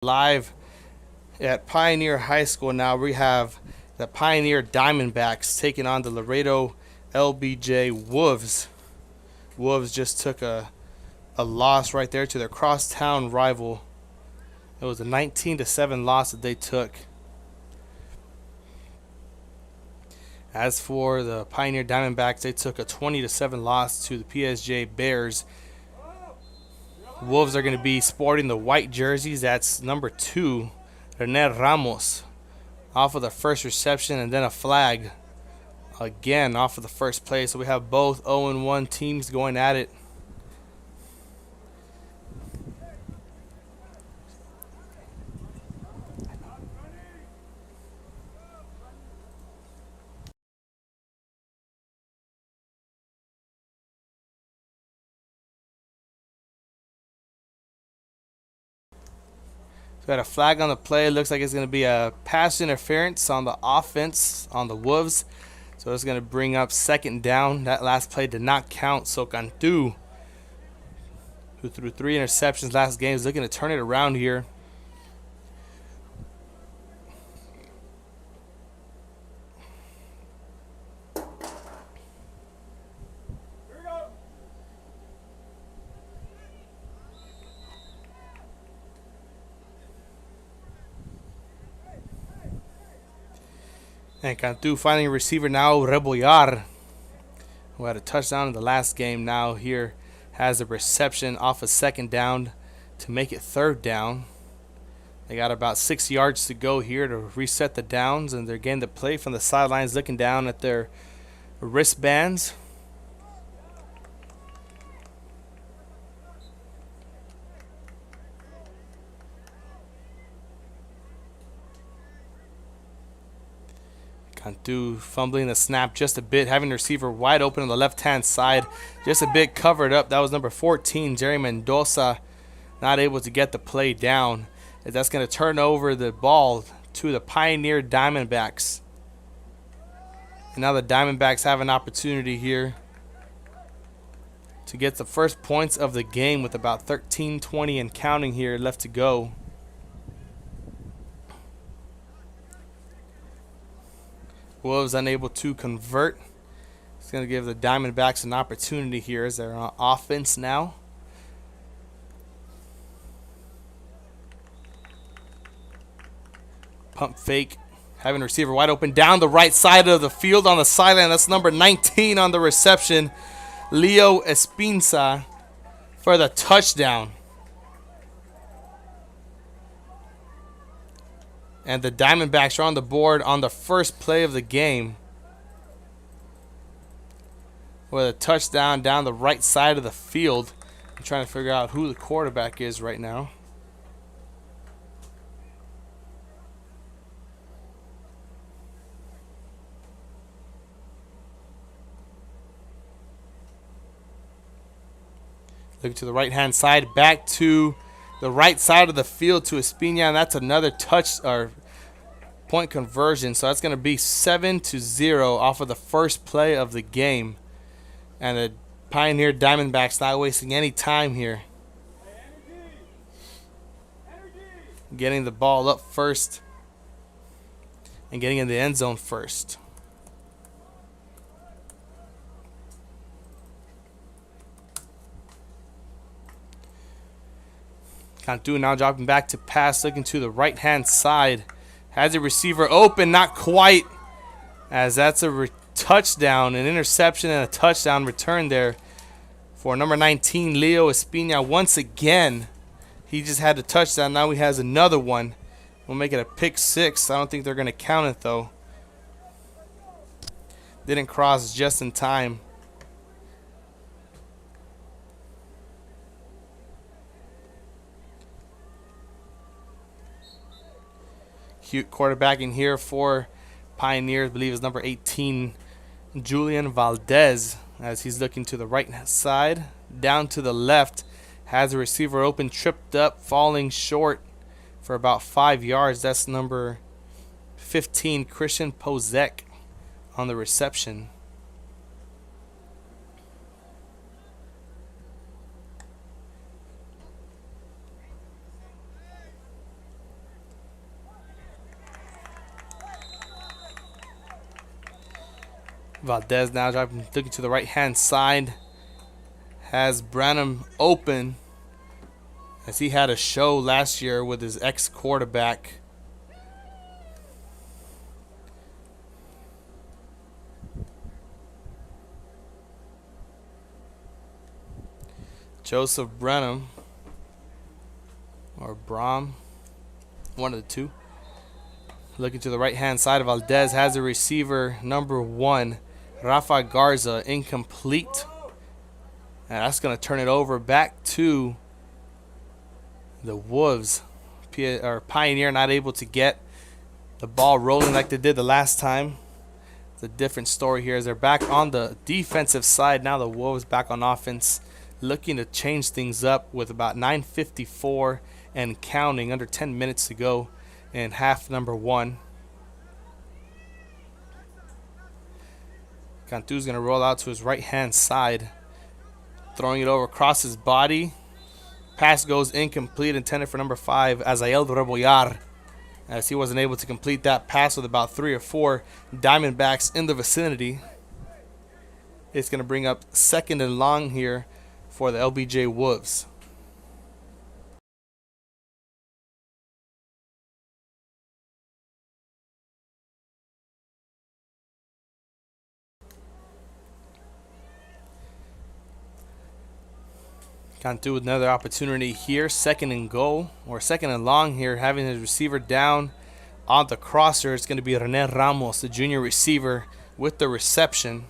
Live at Pioneer High School now. We have the Pioneer Diamondbacks taking on the Laredo LBJ Wolves. Wolves just took a loss right there to their crosstown rival. It was a 19-7 loss that they took. As for the Pioneer Diamondbacks, they took a 20-7 loss to the PSJ Bears. Wolves are going to be sporting the white jerseys. That's number 2, René Ramos, off of the first reception, and then a flag again off of the first play. So we have both 0-1 teams going at it. So we got a flag on the play. It looks like it's going to be a pass interference on the offense on the Wolves. So it's going to bring up second down. That last play did not count. So Cantu, who threw 3 interceptions last game, is looking to turn it around here. And Cantu finding a receiver now, Rebollar, who had a touchdown in the last game, now here has a reception off a second down to make it third down. They got about 6 yards to go here to reset the downs, and they're getting the play from the sidelines, looking down at their wristbands. Cantu fumbling the snap just a bit, having the receiver wide open on the left-hand side, just a bit covered up. That was number 14, Jerry Mendoza, not able to get the play down. That's going to turn over the ball to the Pioneer Diamondbacks. And now the Diamondbacks have an opportunity here to get the first points of the game with about 13:20 and counting here left to go. Wolves unable to convert. It's going to give the Diamondbacks an opportunity here as they're on offense now. Pump fake. Having a receiver wide open down the right side of the field on the sideline. That's number 19 on the reception, Leo Espinza, for the touchdown. And the Diamondbacks are on the board on the first play of the game with a touchdown down the right side of the field. I'm trying to figure out who the quarterback is right now. Looking to the right-hand side, back to the right side of the field to Espina, and that's another touch or point conversion. So that's going to be 7-0 off of the first play of the game. And the Pioneer Diamondbacks not wasting any time here. Getting the ball up first and getting in the end zone first. Cantu now dropping back to pass, looking to the right-hand side. Has a receiver open, not quite, as that's a touchdown, an interception and a touchdown return there for number 19, Leo Espina. Once again, he just had a touchdown. Now he has another one. We'll make it a pick 6. I don't think they're going to count it, though. Didn't cross just in time. Cute quarterbacking here for Pioneers, I believe is number 18, Julian Valdez, as he's looking to the right side, down to the left, has a receiver open, tripped up, falling short for about 5 yards. That's number 15, Christian Pozek, on the reception. Valdez now driving, looking to the right-hand side. Has Branham open, as he had a show last year with his ex-quarterback. Joseph Branham, or Brom, one of the two. Looking to the right-hand side of Valdez, has a receiver, number 1, Rafa Garza, incomplete. And that's going to turn it over back to the Wolves. Pioneer not able to get the ball rolling like they did the last time. It's a different story here as they're back on the defensive side. Now the Wolves back on offense, looking to change things up with about 9:54 and counting, under 10 minutes to go in half number 1. Cantu's going to roll out to his right-hand side, throwing it over across his body. Pass goes incomplete, intended for number 5, Azael Rebollar, as he wasn't able to complete that pass with about 3 or 4 Diamondbacks in the vicinity. It's going to bring up 2nd and long here for the LBJ Wolves. Cantu with another opportunity here, 2nd and goal, or 2nd and long here, having his receiver down on the crosser. It's going to be Rene Ramos, the junior receiver, with the reception.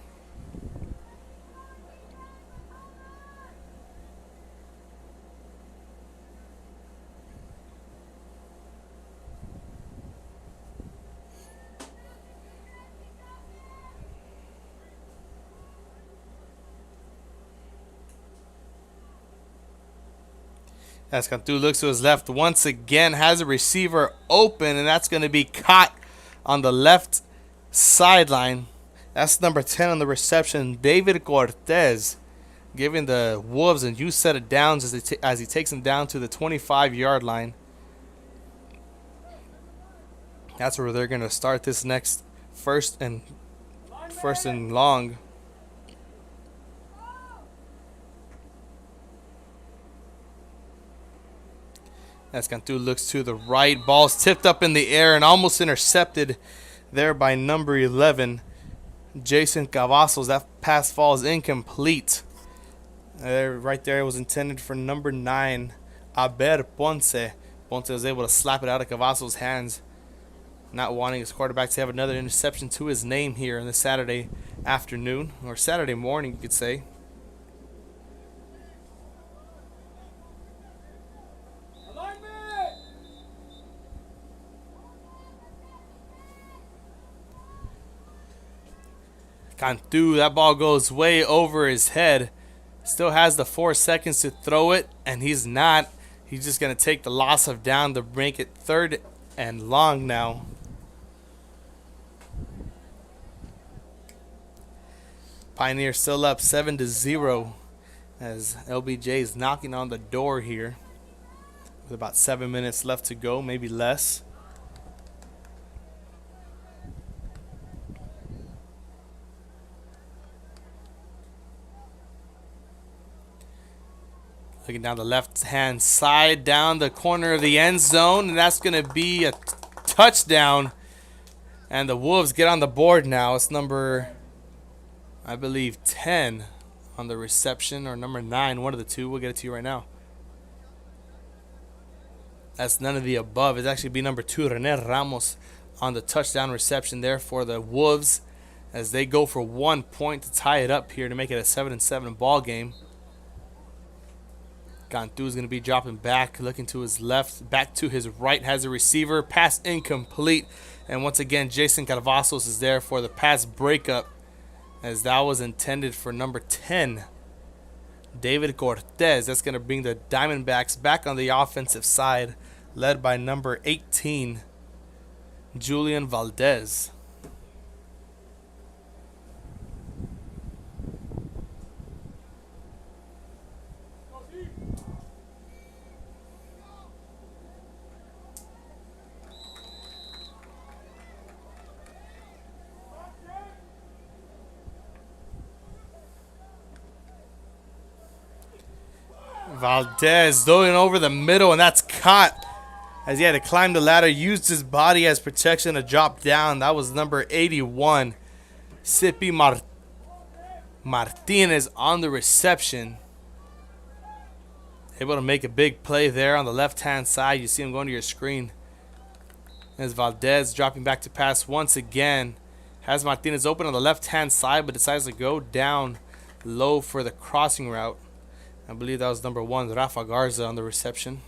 As Cantu looks to his left once again, has a receiver open, and that's going to be caught on the left sideline. That's number 10 on the reception, David Cortez, giving the Wolves a new set of downs as he takes them down to the 25-yard line. That's where they're going to start this next first and long. As Cantu looks to the right, ball's tipped up in the air and almost intercepted there by number 11, Jason Cavazos. That pass falls incomplete. Right there, it was intended for number 9, Aber Ponce. Ponce was able to slap it out of Cavazos' hands, not wanting his quarterback to have another interception to his name here on this Saturday afternoon, or Saturday morning, you could say. Cantu, that ball goes way over his head. Still has the 4 seconds to throw it, and he's not. He's just going to take the loss of down to make it 3rd and long now. Pioneer still up 7-0 as LBJ is knocking on the door here with about 7 minutes left to go, maybe less. Looking down the left-hand side, down the corner of the end zone, and that's going to be a touchdown. And the Wolves get on the board now. It's number, I believe, 10 on the reception, or number 9, one of the two. We'll get it to you right now. That's none of the above. It's actually be number 2, Rene Ramos, on the touchdown reception there for the Wolves, as they go for 1 point to tie it up here to make it a 7-7 ball game. Cantu is going to be dropping back, looking to his left, back to his right, has a receiver, pass incomplete. And once again, Jason Cavazos is there for the pass breakup, as that was intended for number 10, David Cortez. That's going to bring the Diamondbacks back on the offensive side, led by number 18, Julian Valdez. Valdez going over the middle, and that's caught as he had to climb the ladder, used his body as protection to drop down. That was number 81, Sipi Martinez on the reception. Able to make a big play there on the left-hand side. You see him going to your screen. As Valdez dropping back to pass once again. Has Martinez open on the left-hand side, but decides to go down low for the crossing route. I believe that was number 1, Rafa Garza on the reception.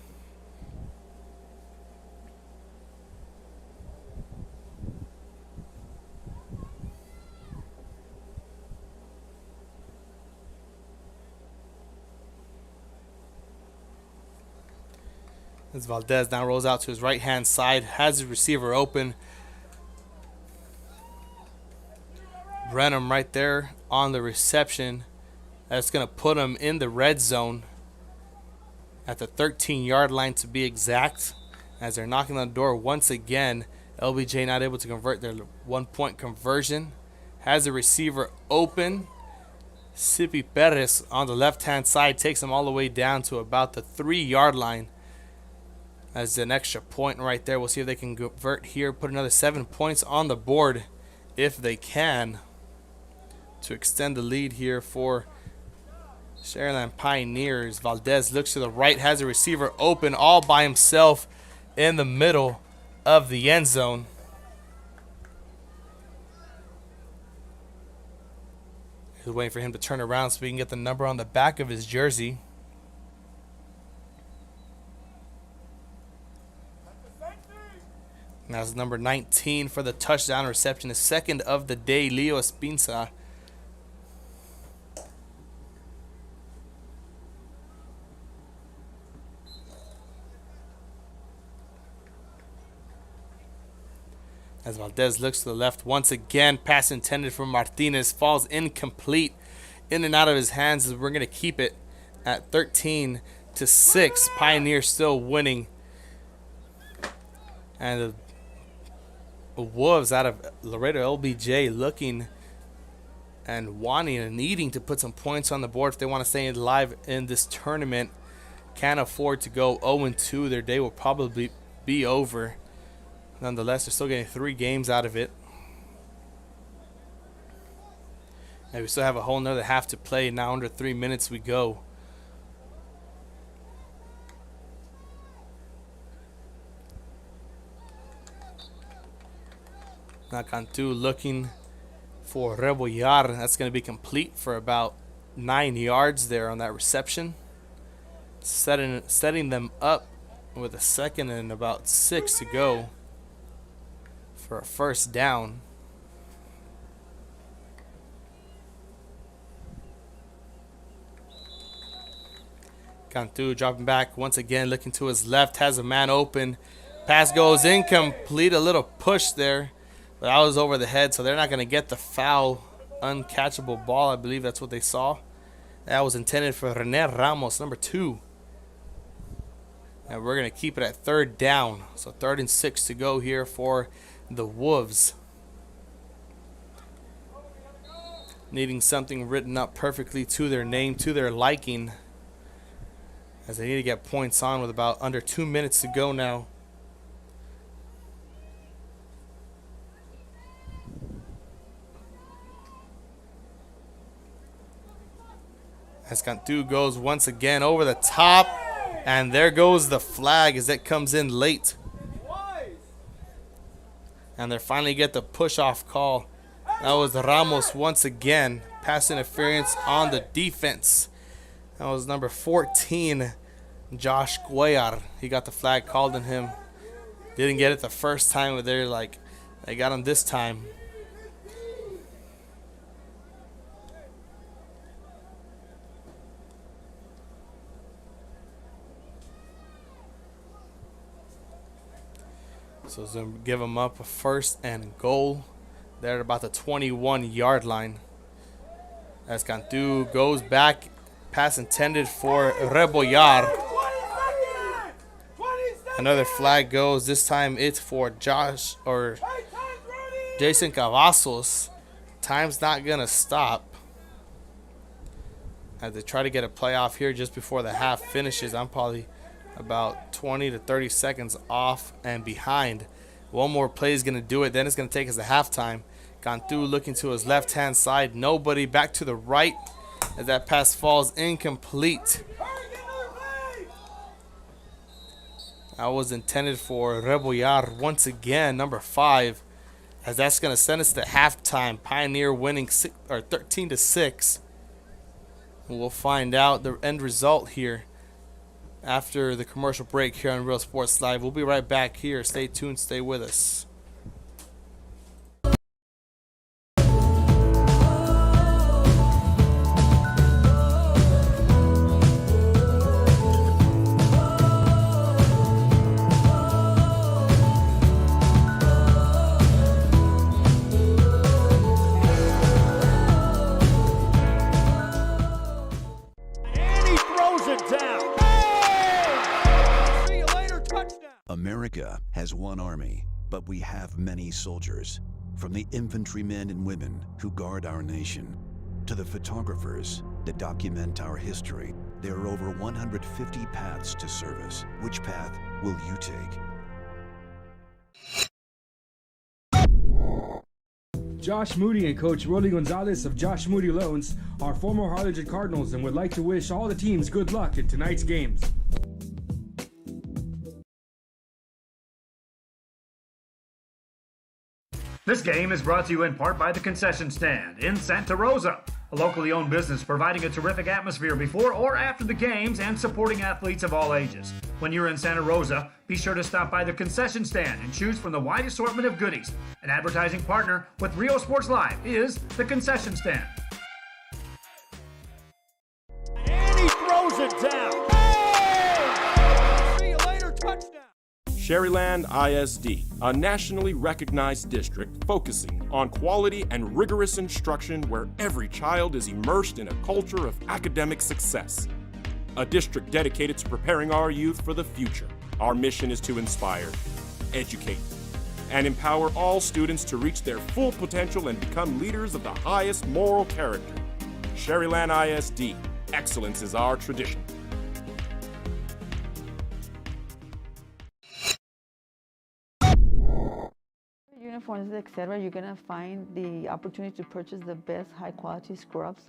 As Valdez now rolls out to his right-hand side, has his receiver open. Brenham right there on the reception. That's going to put him in the red zone at the 13-yard line to be exact. As they're knocking on the door once again, LBJ not able to convert their 1-point conversion. Has the receiver open. Sipi Perez on the left-hand side takes him all the way down to about the 3-yard line. As an extra point right there. We'll see if they can convert here. Put another 7 points on the board if they can, to extend the lead here for Sharyland Pioneers. Valdez looks to the right. Has a receiver open all by himself in the middle of the end zone. He's waiting for him to turn around so we can get the number on the back of his jersey. That's number 19 for the touchdown reception. The second of the day, Leo Espinza. As Valdez looks to the left once again, pass intended for Martinez falls incomplete, in and out of his hands. As we're going to keep it at 13-6. Pioneers still winning. And the Wolves out of Laredo, LBJ, looking and wanting and needing to put some points on the board if they want to stay alive in this tournament. Can't afford to go 0-2. Their day will probably be over. Nonetheless, they're still getting 3 games out of it. And we still have a whole nother half to play. Now under 3 minutes we go. Nacantu looking for Rebollar. That's going to be complete for about 9 yards there on that reception. Setting them up with a second and about 6 to go for a first down. Cantu dropping back once again, looking to his left, has a man open. Pass goes incomplete, a little push there. But that was over the head, so they're not going to get the foul. Uncatchable ball, I believe that's what they saw. That was intended for Rene Ramos, number 2. And we're going to keep it at 3rd down. So 3rd and 6 to go here for the Wolves. Needing something written up perfectly to their name, to their liking, as they need to get points on with about under 2 minutes to go now. As Cantu goes once again over the top, and there goes the flag as it comes in late. And they finally get the push-off call. That was Ramos once again. Pass interference on the defense. That was number 14, Josh Cuellar. He got the flag called on him. Didn't get it the first time, but they're like, they got him this time. So it's going to give them up a 1st and goal. They're at about the 21-yard line. As Cantu goes back, pass intended for Rebollar. Another flag goes. This time it's for Jason Cavazos. Time's not going to stop. as they try to get a playoff here just before the half finishes. I'm probably about 20 to 30 seconds off and behind. One more play is going to do it. Then it's going to take us to halftime. Cantu looking to his left-hand side. Nobody. Back to the right as that pass falls incomplete. That was intended for Rebollar once again, number 5. As that's going to send us to halftime. Pioneer winning 13 to 6. We'll find out the end result here after the commercial break here on Real Sports Live. We'll be right back here. Stay tuned. Stay with us. America has one army, but we have many soldiers. From the infantrymen and women who guard our nation, to the photographers that document our history, there are over 150 paths to service. Which path will you take? Josh Moody and Coach Rolly Gonzalez of Josh Moody Loans are former Harlingen Cardinals and would like to wish all the teams good luck in tonight's games. This game is brought to you in part by the Concession Stand in Santa Rosa, a locally owned business providing a terrific atmosphere before or after the games and supporting athletes of all ages. When you're in Santa Rosa, be sure to stop by the Concession Stand and choose from the wide assortment of goodies. An advertising partner with Real Sports Live is the Concession Stand. And he throws it down. Oh! See you later, touchdown. Sharyland ISD, a nationally recognized district focusing on quality and rigorous instruction where every child is immersed in a culture of academic success. A district dedicated to preparing our youth for the future. Our mission is to inspire, educate, and empower all students to reach their full potential and become leaders of the highest moral character. Sharyland ISD, excellence is our tradition. Uniforms, etc., you're going to find the opportunity to purchase the best high-quality scrubs.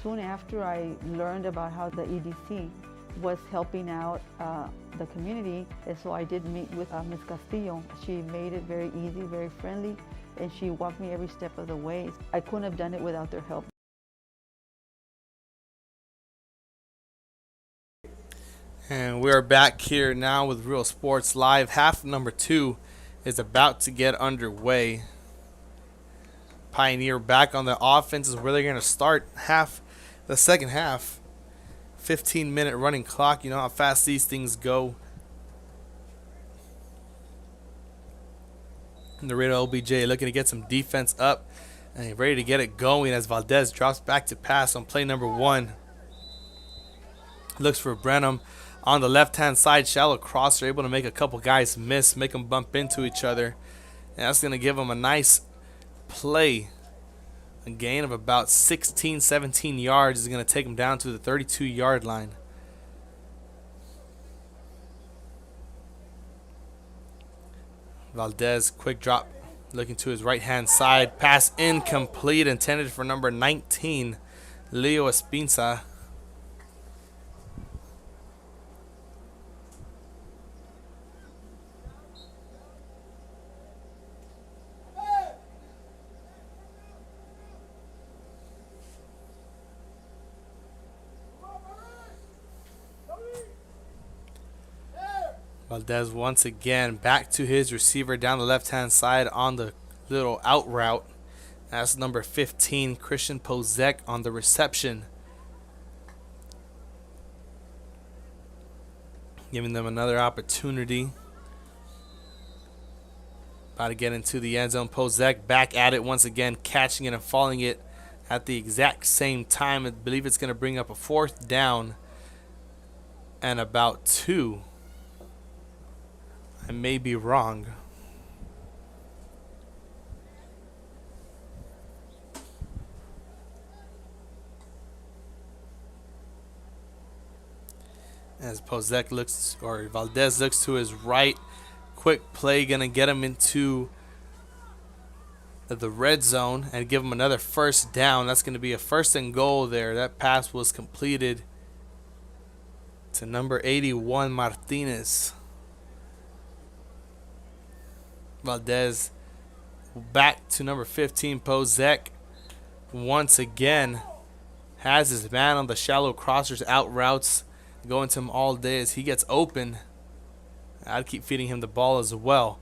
Soon after I learned about how the EDC was helping out the community, and so I did meet with Ms. Castillo. She made it very easy, very friendly, and she walked me every step of the way. I couldn't have done it without their help. And we are back here now with Real Sports Live. Half number 2 is about to get underway. Pioneer back on the offense is where they're going to start the second half. 15-minute running clock. You know how fast these things go. Laredo LBJ looking to get some defense up and ready to get it going as Valdez drops back to pass on play number 1. Looks for Brenham on the left-hand side, shallow crosser, able to make a couple guys miss, make them bump into each other. And that's going to give them a nice play. A gain of about 16, 17 yards is going to take them down to the 32-yard line. Valdez, quick drop, looking to his right-hand side. Pass incomplete, intended for number 19, Leo Espinza. Valdez once again back to his receiver down the left-hand side on the little out route. That's number 15, Christian Pozek on the reception. Giving them another opportunity. About to get into the end zone. Pozek back at it once again, catching it and falling it at the exact same time. I believe it's going to bring up a 4th down and about 2. I may be wrong. As Pozek looks, or Valdez looks to his right. Quick play gonna get him into the red zone and give him another first down. That's gonna be a 1st and goal there. That pass was completed to number 81, Martinez. Valdez back to number 15, Pozek. Once again, has his man on the shallow crossers, out routes, going to him all day as he gets open. I'd keep feeding him the ball as well.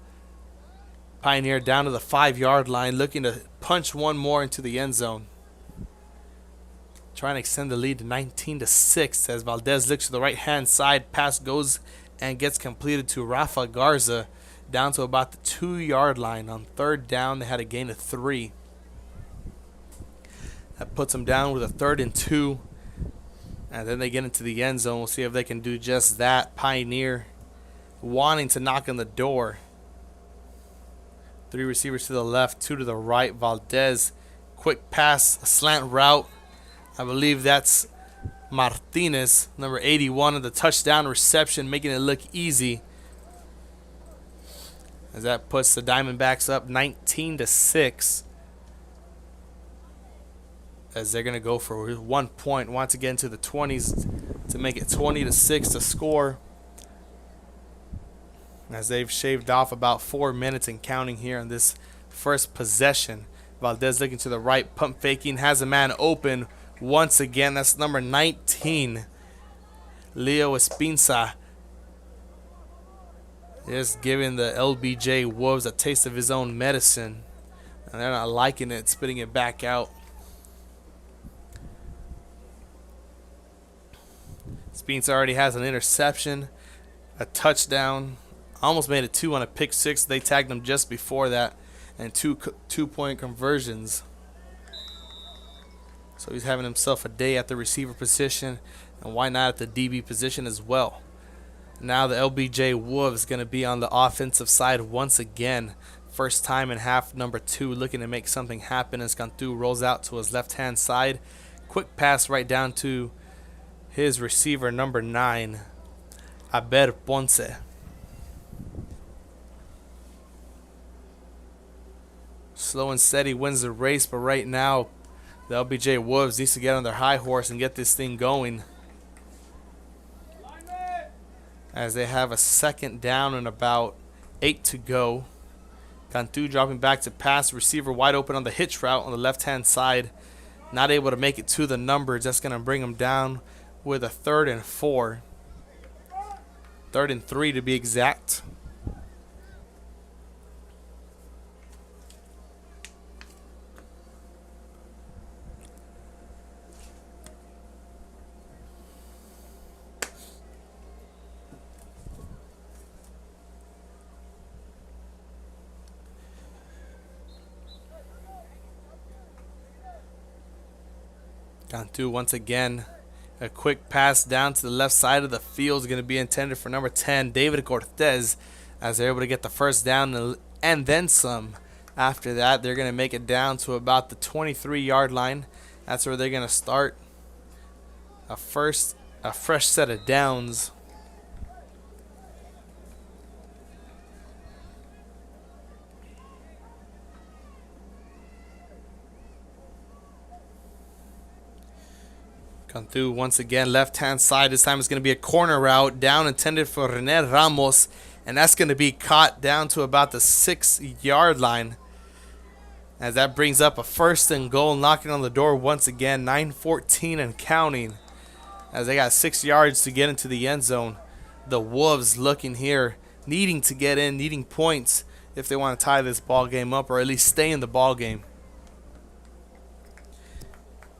Pioneer down to the 5-yard line, looking to punch one more into the end zone. Trying to extend the lead to 19-6 as Valdez looks to the right-hand side. Pass goes and gets completed to Rafa Garza down to about the 2-yard line. On 3rd down, they had a gain of 3. That puts them down with a 3rd and 2. And then they get into the end zone. We'll see if they can do just that. Pioneer wanting to knock on the door. 3 receivers to the left, 2 to the right. Valdez, quick pass, a slant route. I believe that's Martinez, number 81, of the touchdown reception, making it look easy. As that puts the Diamondbacks up 19-6. As they're going to go for 1 point once again to the 20s to make it 20-6 to score. As they've shaved off about 4 minutes and counting here on this first possession. Valdez looking to the right, pump faking, has a man open once again. That's number 19, Leo Espinza. Just giving the LBJ Wolves a taste of his own medicine. And they're not liking it, spitting it back out. Espinza already has an interception, a touchdown. Almost made it 2 on a pick 6. They tagged him just before that. And 2-point conversions. So he's having himself a day at the receiver position. And why not at the DB position as well. Now the LBJ Wolves going to be on the offensive side once again. First time in half number 2, looking to make something happen as Cantu rolls out to his left-hand side. Quick pass right down to his receiver, number 9, Aber Ponce. Slow and steady wins the race, but right now the LBJ Wolves needs to get on their high horse and get this thing going. As they have a 2nd down and about 8 to go. Cantu dropping back to pass. Receiver wide open on the hitch route on the left-hand side. Not able to make it to the numbers. That's going to bring him down with a 3rd and 4. 3rd and 3 to be exact. Cantu once again. A quick pass down to the left side of the field is going to be intended for number 10, David Cortez, as they're able to get the first down and then some. After that, they're going to make it down to about the 23-yard line. That's where they're going to start a fresh set of downs. Cantu once again, left-hand side. This time it's going to be a corner route down intended for Rene Ramos. And that's going to be caught down to about the 6-yard line. As that brings up a 1st and goal, knocking on the door once again. 9:14 and counting. As they got 6 yards to get into the end zone. The Wolves looking here, needing to get in, needing points if they want to tie this ball game up or at least stay in the ball game.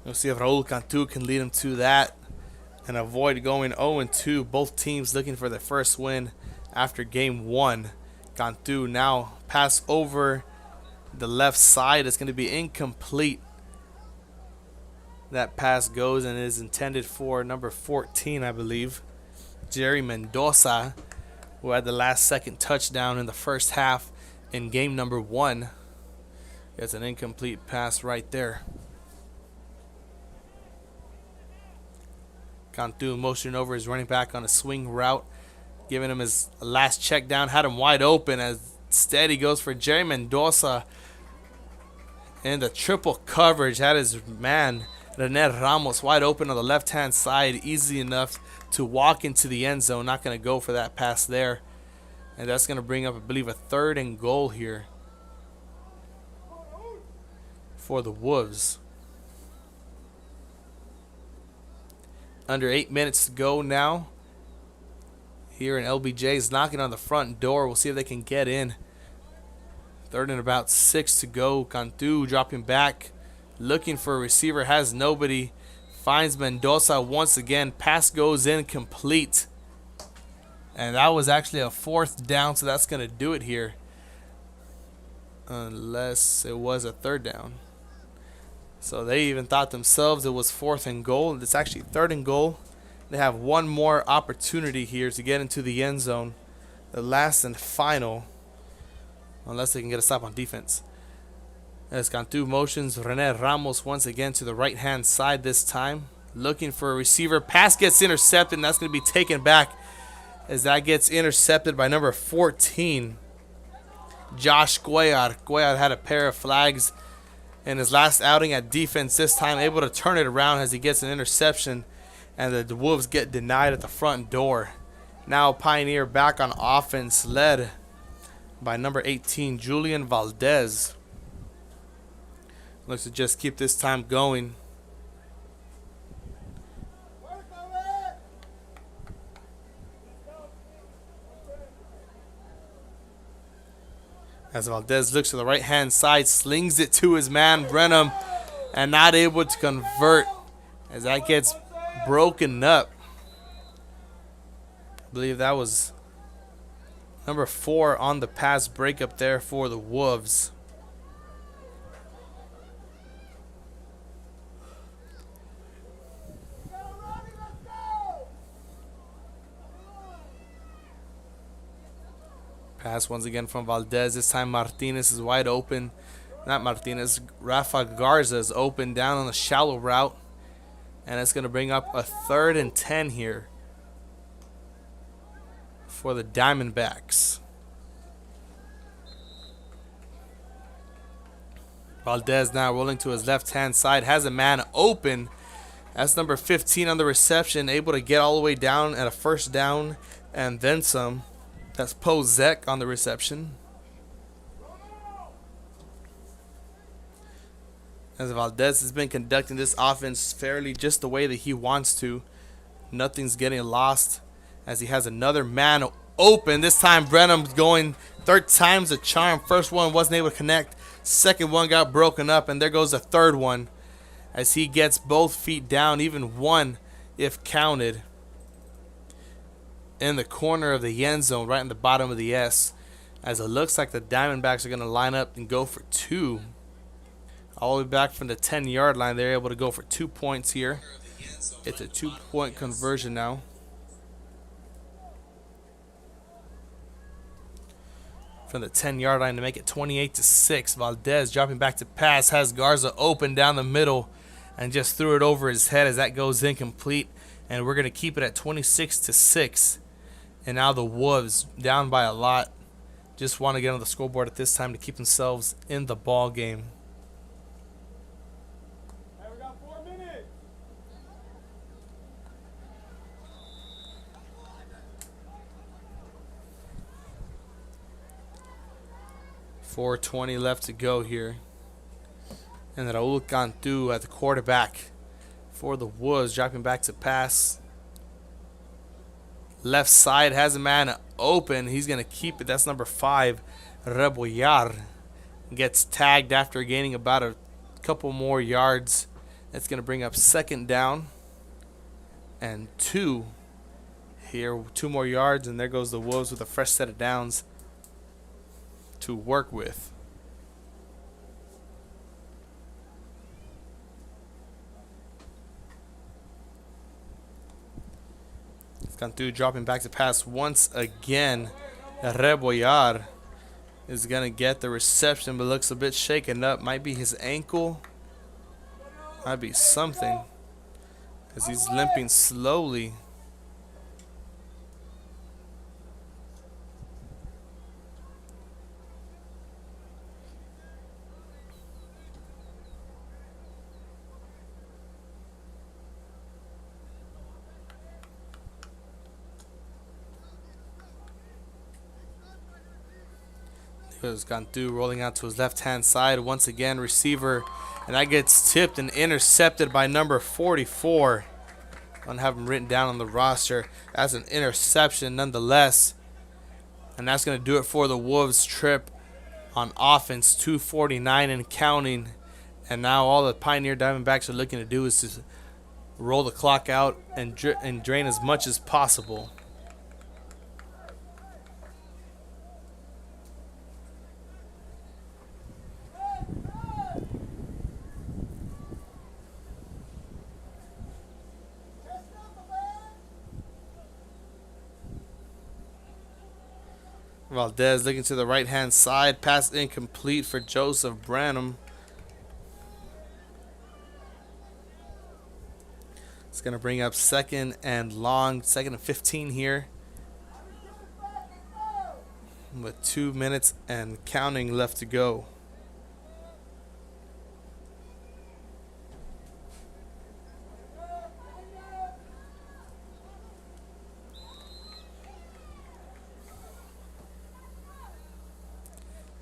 We'll see if Raul Cantu can lead them to that and avoid going 0-2. Both teams looking for their first win after game 1. Cantu now pass over the left side. It's going to be incomplete. That pass goes and is intended for number 14, I believe, Jerry Mendoza, who had the last second touchdown in the first half in game number 1. It's an incomplete pass right there. Cantu motioning over his running back on a swing route, giving him his last check down. Had him wide open as steady goes for Jerry Mendoza in the triple coverage. Had his man Rene Ramos wide open on the left-hand side, easy enough to walk into the end zone. Not going to go for that pass there. And that's going to bring up, I believe, a 3rd and goal here for the Wolves. Under 8 minutes to go now. Here in LBJ is knocking on the front door. We'll see if they can get in. 3rd and about 6 to go. Cantu dropping back, looking for a receiver, has nobody. Finds Mendoza once again. Pass goes incomplete. And that was actually a 4th down, so that's going to do it here. Unless it was a 3rd down. So they even thought themselves it was 4th and goal. It's actually 3rd and goal. They have one more opportunity here to get into the end zone. The last and final. Unless they can get a stop on defense. As Cantu motions Rene Ramos once again to the right-hand side this time. Looking for a receiver. Pass gets intercepted, and that's going to be taken back as that gets intercepted by number 14, Josh Cuellar. Cuellar had a pair of flags in his last outing at defense, this time able to turn it around as he gets an interception, and the Wolves get denied at the front door. Now Pioneer back on offense, led by number 18, Julian Valdez. Looks to just keep this time going. As Valdez looks to the right-hand side, slings it to his man, Brenham, and not able to convert as that gets broken up. I believe that was number 4 on the pass breakup there for the Wolves. Pass once again from Valdez. This time Martinez is wide open. Not Martinez. Rafa Garza is open down on the shallow route. And it's going to bring up a 3rd and 10 here for the Diamondbacks. Valdez now rolling to his left-hand side. Has a man open. That's number 15 on the reception. Able to get all the way down at a 1st down and then some. That's Pozek on the reception. As Valdez has been conducting this offense fairly just the way that he wants to. Nothing's getting lost as he has another man open. This time Brenham's going 3rd time's a charm. First one wasn't able to connect. Second one got broken up, and there goes the 3rd one as he gets both feet down, even one if counted, in the corner of the end zone, right in the bottom of the S, as it looks like the Diamondbacks are going to line up and go for 2. All the way back from the 10-yard line, they're able to go for 2 points here. It's a 2-point conversion now. From the 10-yard line to make it 28-6. Valdez dropping back to pass, has Garza open down the middle and just threw it over his head as that goes incomplete. And we're going to keep it at 26-6. And now the Wolves, down by a lot, just want to get on the scoreboard at this time to keep themselves in the ball game. Hey, we got 4 minutes. 4:20 left to go here. And Raul Cantu at the quarterback for the Wolves, dropping back to pass. Left side has a man open. He's going to keep it. That's number 5, Rebollar. Gets tagged after gaining about a couple more yards. That's going to bring up 2nd down and 2. Here, 2 more yards, and there goes the Wolves with a fresh set of downs to work with. Cantu dropping back to pass once again. Rebollar is going to get the reception, but looks a bit shaken up. Might be his ankle. Might be something. as he's limping slowly. Has gone through, rolling out to his left-hand side once again. Receiver, and that gets tipped and intercepted by number 44. I don't have him written down on the roster as an interception nonetheless. And that's going to do it for the Wolves' trip on offense. 2:49 and counting. And now all the Pioneer Diamondbacks are looking to do is to roll the clock out and drain as much as possible. Valdez looking to the right-hand side. Pass incomplete for Joseph Branham. It's going to bring up second and long. Second and 15 here. With 2 minutes and counting left to go.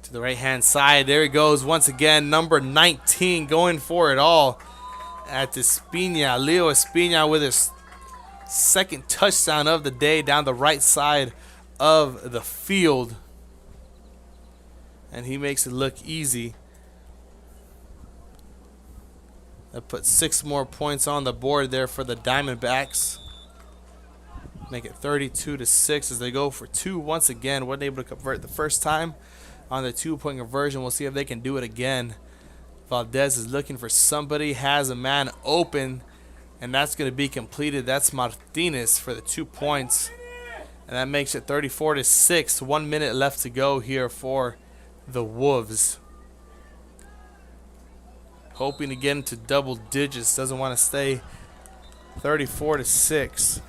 To the right-hand side. There he goes once again. Number 19 going for it all at Espina. Leo Espina with his second touchdown of the day down the right side of the field. And he makes it look easy. That puts 6 more points on the board there for the Diamondbacks. Make it 32-6 as they go for 2 once again. Wasn't able to convert the first time on the 2-point conversion. We'll see if they can do it again. Valdez is looking for somebody, has a man open, and that's going to be completed. That's Martinez for the 2 points, and that makes it 34-6. 1 minute left to go here for the Wolves. Hoping to get into double digits. Doesn't want to stay 34-6.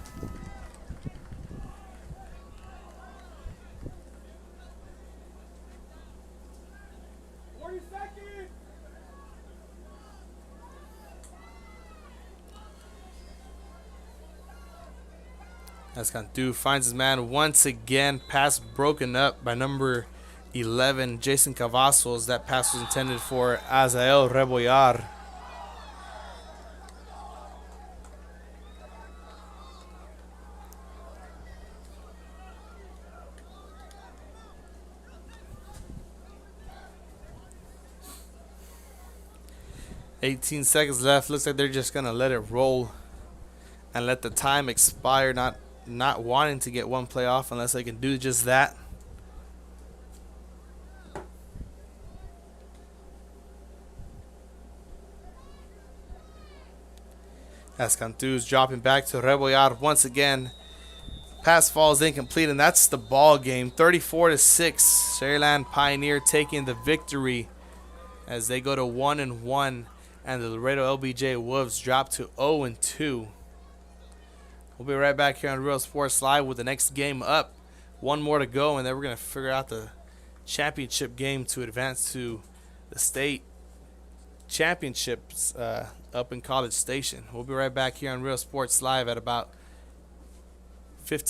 As Cantu finds his man once again. Pass broken up by number 11, Jason Cavazos. That pass was intended for Azael Rebollar. $18 seconds left. Looks like they're just going to let it roll and let the time expire, not wanting to get one play off unless they can do just that. As Cantu's dropping back to Rebollar once again. Pass falls incomplete, and that's the ball game. 34-6. Sharyland Pioneer taking the victory as they go to 1-1, and the Laredo LBJ Wolves drop to 0-2. We'll be right back here on Real Sports Live with the next game up. 1 more to go, and then we're going to figure out the championship game to advance to the state championships up in College Station. We'll be right back here on Real Sports Live at about 15